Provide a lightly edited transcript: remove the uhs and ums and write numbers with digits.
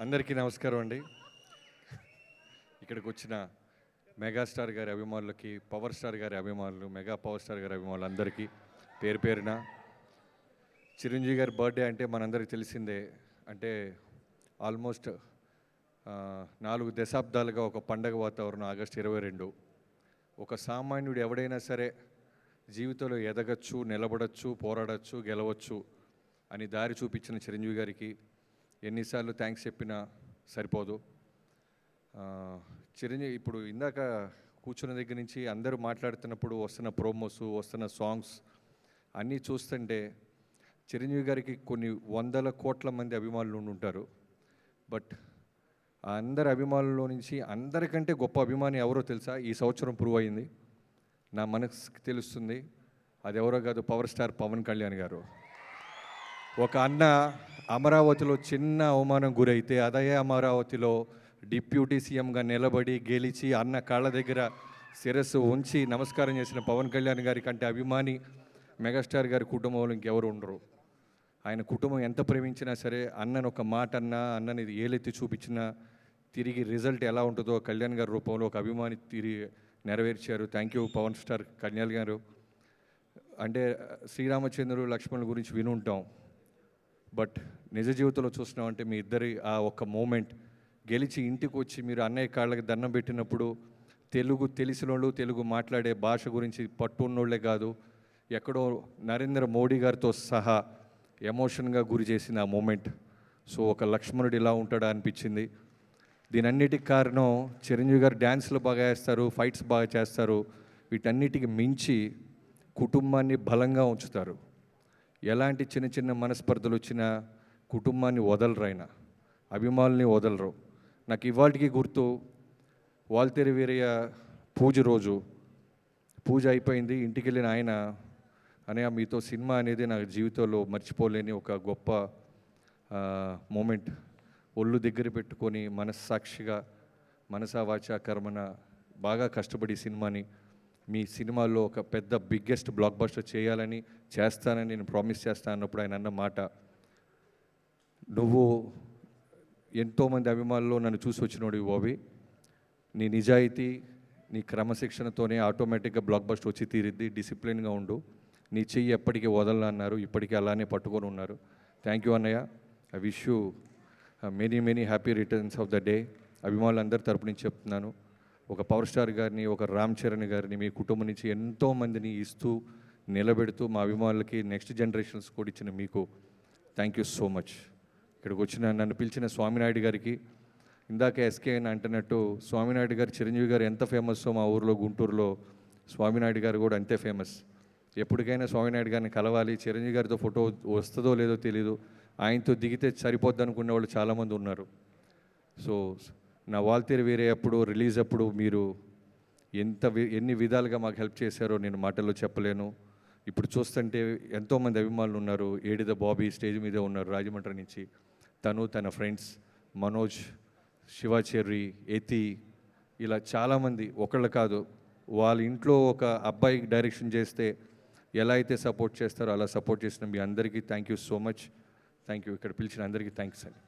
అందరికీ నమస్కారం అండి. ఇక్కడికి వచ్చిన మెగాస్టార్ గారి అభిమానులకి, పవర్ స్టార్ గారి అభిమానులు, మెగా పవర్ స్టార్ గారి అభిమానులు అందరికీ పేరు పేరున చిరంజీవి గారి బర్త్డే అంటే మనందరికీ తెలిసిందే. అంటే ఆల్మోస్ట్ 4 దశాబ్దాలుగా ఒక పండగ వాతావరణం. ఆగస్టు 22 ఒక సామాన్యుడు ఎవడైనా సరే జీవితంలో ఎదగచ్చు, నిలబడచ్చు, పోరాడచ్చు, గెలవచ్చు అని దారి చూపించిన చిరంజీవి గారికి ఎన్నిసార్లు థ్యాంక్స్ చెప్పినా సరిపోదు. చిరంజీవి ఇప్పుడు ఇందాక కూర్చున్న దగ్గర నుంచి అందరూ మాట్లాడుతున్నప్పుడు వస్తున్న ప్రోమోస్, వస్తున్న సాంగ్స్ అన్నీ చూస్తుంటే చిరంజీవి గారికి కొన్ని వందల కోట్ల మంది అభిమానులు ఉంటారు. బట్ ఆ అందరి అభిమానుల్లో నుంచి అందరికంటే గొప్ప అభిమాని ఎవరో తెలుసా? ఈ సంవత్సరం ప్రూవ్ అయింది. నా మనసుకి తెలుస్తుంది. అది ఎవరో కాదు, పవర్ స్టార్ పవన్ కళ్యాణ్ గారు. ఒక అన్న అమరావతిలో చిన్న అవమానం గురైతే అదే అమరావతిలో డిప్యూటీ సీఎంగా నిలబడి గెలిచి అన్న కాళ్ళ దగ్గర శిరస్సు ఉంచి నమస్కారం చేసిన పవన్ కళ్యాణ్ గారి కంటే అభిమాని మెగాస్టార్ గారి కుటుంబంలో ఇంకెవరు ఉండరు. ఆయన కుటుంబం ఎంత ప్రేమించినా సరే అన్నను ఒక మాట అన్నా, అన్నని ఏలెత్తి చూపించినా తిరిగి రిజల్ట్ ఎలా ఉంటుందో కళ్యాణ్ గారి రూపంలో ఒక అభిమాని తిరిగి నెరవేర్చారు. Thank you Pavan star Kalyan గారు. అంటే శ్రీరామచంద్రుడు లక్ష్మణుల గురించి వినుంటాం, బట్ నిజ జీవితంలో చూస్తున్నామంటే మీ ఇద్దరి ఆ ఒక్క మూమెంట్ గెలిచి ఇంటికి వచ్చి మీరు అన్నయ్య కాళ్ళకి దండం పెట్టినప్పుడు తెలుగు తెలిసిన వాళ్ళు, తెలుగు మాట్లాడే భాష గురించి పట్టున్నోళ్లే కాదు, ఎక్కడో నరేంద్ర మోడీ గారితో సహా ఎమోషన్గా గురి చేసిన ఆ మూమెంట్. సో ఒక లక్ష్మణుడు ఇలా ఉంటాడా అనిపించింది. దీనన్నిటికి కారణం చిరంజీవి గారు డ్యాన్స్లు బాగా వేస్తారు, ఫైట్స్ బాగా చేస్తారు. వీటన్నిటికి మించి కుటుంబాన్ని బలంగా ఉంచుతారు. ఎలాంటి చిన్న చిన్న మనస్పర్ధలు వచ్చినా కుటుంబాన్ని వదలరు, ఆయన అభిమానుల్ని వదలరు. నాకు ఇవాళకి గుర్తు, వాల్తేరు వీరయ్య పూజ అయిపోయింది. ఇంటికి వెళ్ళిన ఆయన అనే మీతో సినిమా అనేది నా జీవితంలో మర్చిపోలేని ఒక గొప్ప మూమెంట్. ఒళ్ళు దగ్గర పెట్టుకొని మనస్సాక్షిగా మనసా వాచా కర్మన బాగా కష్టపడి సినిమాని మీ సినిమాల్లో ఒక పెద్ద బిగ్గెస్ట్ బ్లాక్ బస్టర్ చేయాలని, చేస్తానని నేను ప్రామిస్ చేస్తాను అన్నప్పుడు ఆయన అన్న మాట, నువ్వు ఎంతోమంది అభిమానుల్లో నన్ను చూసి వచ్చినోడు బాబీ, నీ నిజాయితీ, నీ క్రమశిక్షణతోనే ఆటోమేటిక్గా బ్లాక్ బస్టర్ వచ్చి తీరిద్ది, డిసిప్లిన్గా ఉండు, నీ చెయ్యి ఎప్పటికీ వదలని అన్నారు. ఇప్పటికీ అలానే పట్టుకొని ఉన్నారు. థ్యాంక్ యూ అన్నయ్య. I wish you many happy returns of the day. అభిమానులందరి తరపు నుంచి చెప్తున్నాను. ఒక పవర్ స్టార్ గారిని, ఒక రామ్ చరణ్ గారిని మీ కుటుంబం నుంచి ఎంతోమందిని ఇస్తూ నిలబెడుతూ మా అభిమానులకి నెక్స్ట్ జనరేషన్స్ కూడా ఇచ్చిన మీకు థ్యాంక్ యూ సో మచ్. ఇక్కడికి వచ్చిన నన్ను పిలిచిన స్వామినాయుడు గారికి, ఇందాక ఎస్కే అని అంటున్నట్టు స్వామినాయుడు గారు చిరంజీవి గారు ఎంత ఫేమస్సో మా ఊరిలో గుంటూరులో స్వామినాయుడు గారు కూడా అంతే ఫేమస్. ఎప్పటికైనా స్వామినాయుడు గారిని కలవాలి, చిరంజీవి గారితో ఫోటో వస్తుందో లేదో తెలీదు, ఆయనతో దిగితే సరిపోద్ది అనుకునే వాళ్ళు చాలామంది ఉన్నారు. సో నా వాల్తేరు వేరే అప్పుడు రిలీజ్ అప్పుడు మీరు ఎన్ని విధాలుగా మాకు హెల్ప్ చేశారో నేను మాటల్లో చెప్పలేను. ఇప్పుడు చూస్తుంటే ఎంతోమంది అభిమానులు ఉన్నారు. ఏడిద బాబీ స్టేజ్ మీదే ఉన్నారు రాజమండ్రి నుంచి. తన ఫ్రెండ్స్ మనోజ్, శివాచెర్రి, ఎతి, ఇలా చాలామంది, ఒకళ్ళు కాదు, వాళ్ళ ఇంట్లో ఒక అబ్బాయి డైరెక్షన్ చేస్తే ఎలా అయితే సపోర్ట్ చేస్తారో అలా సపోర్ట్ చేసిన మీ అందరికీ thank you so much. Thank you. ఇక్కడ పిలిచిన అందరికీ థ్యాంక్స్ అండి.